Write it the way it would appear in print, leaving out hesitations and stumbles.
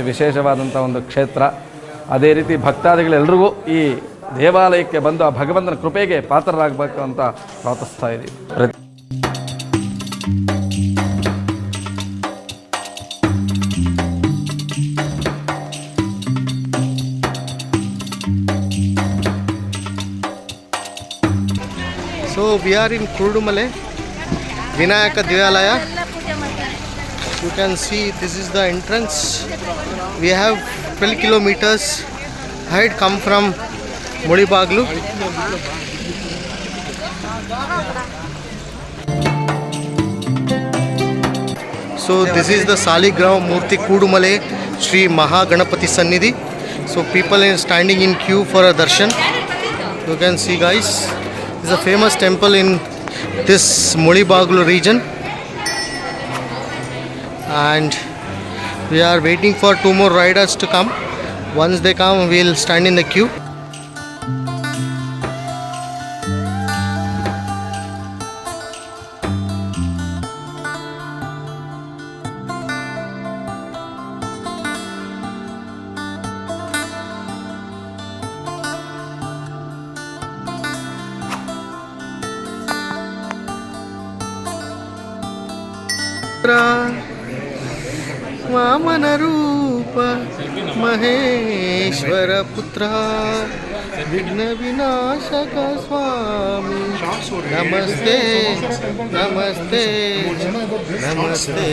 ವಿಶೇಷವಾದಂಥ ಒಂದು ಕ್ಷೇತ್ರ. ಅದೇ ರೀತಿ ಭಕ್ತಾದಿಗಳೆಲ್ಲರಿಗೂ ಈ ದೇವಾಲಯಕ್ಕೆ ಬಂದು ಆ ಭಗವಂತನ ಕೃಪೆಗೆ ಪಾತ್ರರಾಗಬೇಕು ಅಂತ ಪ್ರಾರ್ಥಿಸ್ತಾ ಇದ್ದೀವಿ. So we are in Kurudumale Vinayaka Devalaya. You can see this is the entrance. We have 12 kilometers. I had come from Mulbagal. So this is the Saligrav Murti Kurudumale Sri Mahaganapati Sannidhi. So people are standing in queue for a darshan. You can see, guys. It's a famous temple in this Mulbagal region, and we are waiting for 2 more riders to come. Once they come, we'll stand in the queue. Vamana ರೂಪ ಮಹೇಶ್ವರ ಪುತ್ರ ವಿಘ್ನ ವಿನಾಶಕ ಸ್ವಾಮಿ ನಮಸ್ತೆ ನಮಸ್ತೆ ನಮಸ್ತೆ.